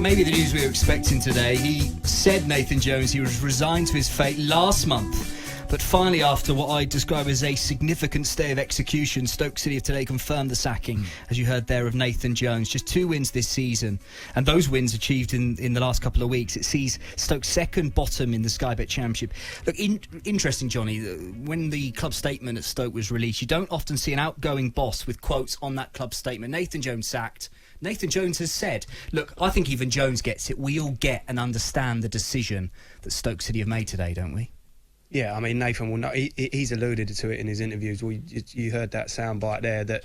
maybe the news we were expecting today. He said, Nathan Jones, he was resigned to his fate last month. But finally, after what I describe as a significant stay of execution, Stoke City have today confirmed the sacking, as you heard there, of Nathan Jones. Just 2 wins this season. And those wins achieved in the last couple of weeks. It sees Stoke second bottom in the Sky Bet Championship. Look, interesting, Johnny, when the club statement at Stoke was released, you don't often see an outgoing boss with quotes on that club statement. Nathan Jones sacked. Nathan Jones has said, look, I think even Jones gets it. We all get and understand the decision that Stoke City have made today, don't we? Yeah, I mean, Nathan will know. He's alluded to it in his interviews. You heard that soundbite there, that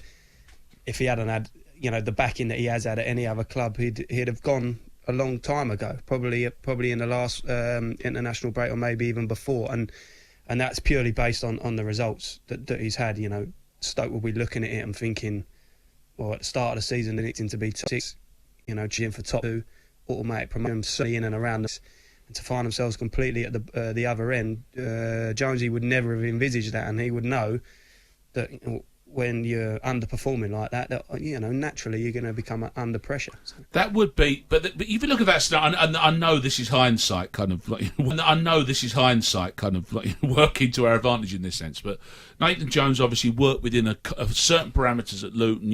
if he hadn't had, the backing that he has had at any other club, he'd have gone a long time ago, probably in the last international break, or maybe even before. And that's purely based on the results that he's had. Stoke will be looking at it and thinking, well, at the start of the season, they need him to be top 6, cheering for top 2, automatic promotion, certainly in and around this. To find themselves completely at the other end, Jonesy would never have envisaged that, and he would know that when you're underperforming like that, naturally you're going to become under pressure. So. That would be, but if you look at that scenario, and I know this is hindsight, kind of like, working to our advantage in this sense. But Nathan Jones obviously worked within a certain parameters at Luton.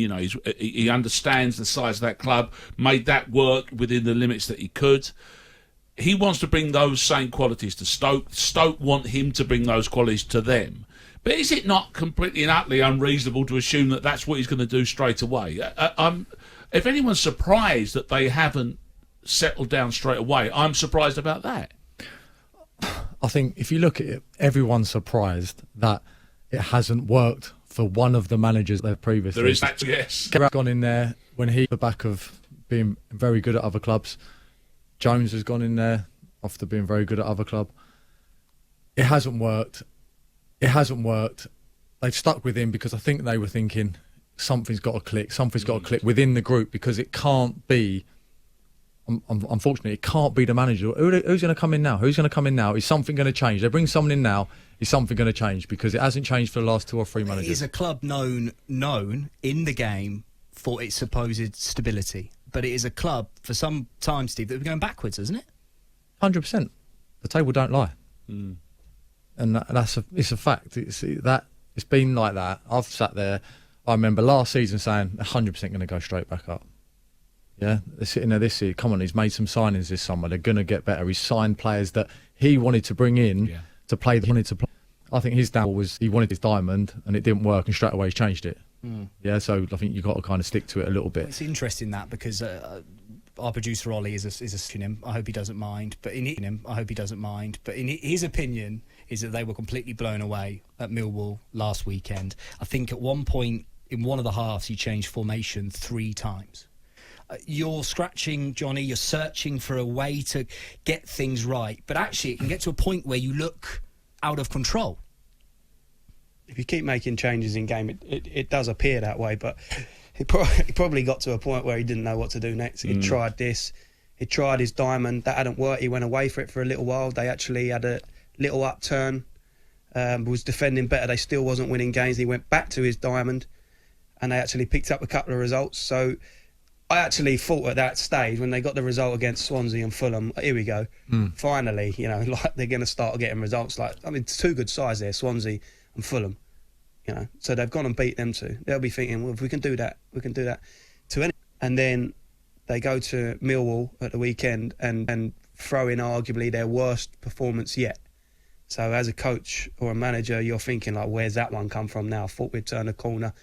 He understands the size of that club, made that work within the limits that he could. He wants to bring those same qualities to Stoke. Stoke want him to bring those qualities to them. But is it not completely and utterly unreasonable to assume that that's what he's going to do straight away? If anyone's surprised that they haven't settled down straight away, I'm surprised about that. I think if you look at it, everyone's surprised that it hasn't worked for one of the managers they've previously. There is that, yes. Gone in there when he, the back of being very good at other clubs. Jones has gone in there after being very good at other club. It hasn't worked. They've stuck with him because I think they were thinking something's got to click. Something's got to click within the group, because it can't be. Unfortunately, it can't be the manager. Who's going to come in now? Who's going to come in now? Is something going to change? They bring someone in now. Is something going to change? Because it hasn't changed for the last 2 or 3 managers. It is a club known in the game for its supposed stability. But it is a club, for some time, Steve, that we're going backwards, isn't it? 100%. The table don't lie. And it's a fact. It's been like that. I've sat there. I remember last season saying 100% going to go straight back up. Yeah, they're sitting there this year. Come on, he's made some signings this summer. They're going to get better. He's signed players that he wanted to bring in to play. I think his downfall was he wanted his diamond and it didn't work, and straight away he's changed it. Yeah, so I think you've got to kind of stick to it a little bit. It's interesting that, because our producer Ollie is a him. I hope he doesn't mind. But in his opinion is that they were completely blown away at Millwall last weekend. I think at one point in one of the halves he changed formation 3 times. You're scratching, Johnny. You're searching for a way to get things right, but actually it can get to a point where you look out of control. If you keep making changes in game, it does appear that way, but he probably got to a point where he didn't know what to do next. He tried this, he tried his diamond, that hadn't worked, he went away for it for a little while. They actually had a little upturn, was defending better, they still wasn't winning games. He went back to his diamond and they actually picked up a couple of results. So I actually thought at that stage, when they got the result against Swansea and Fulham, here we go, finally, like they're going to start getting results. It's 2 good sides there, Swansea and Fulham, so they've gone and beat them 2. They'll be thinking, well, if we can do that, we can do that to any. And then they go to Millwall at the weekend and throw in arguably their worst performance yet. So as a coach or a manager, you're thinking, like, where's that one come from now? I thought we'd turn a corner.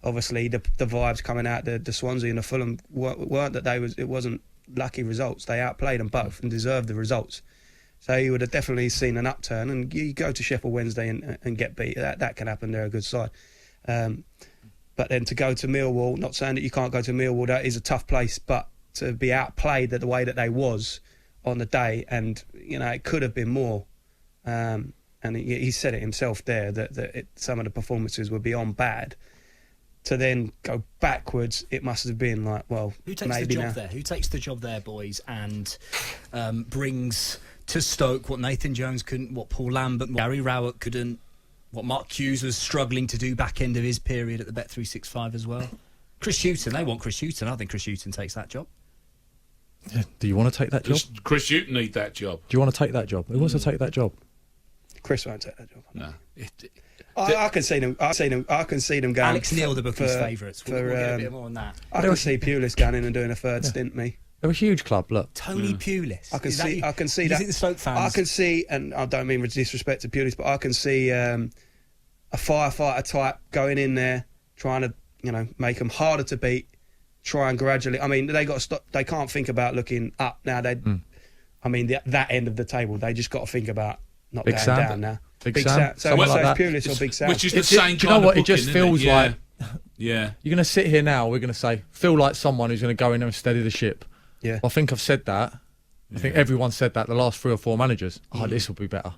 Obviously, the vibes coming out the Swansea and the Fulham weren't that it wasn't lucky results. They outplayed them both and deserved the results. So you would have definitely seen an upturn. And you go to Sheffield Wednesday and get beat. That can happen. They're a good side. But then to go to Millwall, not saying that you can't go to Millwall, that is a tough place. But to be outplayed the way that they was on the day, and it could have been more. And he said it himself there that some of the performances were beyond bad. To then go backwards, it must have been like, well, who takes maybe the job now. there? Who takes the job there, boys, and brings to Stoke what Nathan Jones couldn't, what Paul Lambert, what Gary Rowett couldn't, what Mark Hughes was struggling to do back end of his period at the Bet365 as well. Chris Hughton, they want Chris Hughton. I think Chris Hughton takes that job. Do you want to take that job? Chris, you need that job. Do you want to take that job? Who wants to take that job? Chris won't take that job. No. I can see them. I can see them going. Alex Neil, the bookie's favourites. We'll get a bit more on that. I can see Pulis going in and doing a third stint. Me. They're a huge club. Look, Tony Pulis. I can see you that. think the Stoke fans? I can see, and I don't mean with disrespect to Pulis, but I can see a firefighter type going in there, trying to make them harder to beat. Try and gradually. I mean, they got to stop. They can't think about looking up now. I mean, that end of the table. They just got to think about not Big going Sam. down now. Big Sam. So Someone like it's that. Pulis or Big Sam. Which is the same Do you kind know what? of It just booking, feels isn't it? like. Yeah. You're going to sit here now. We're going to say, feel like someone who's going to go in there and steady the ship. Yeah. I think I've said that. I think everyone said that. The last 3 or 4 managers. Oh, this will be better.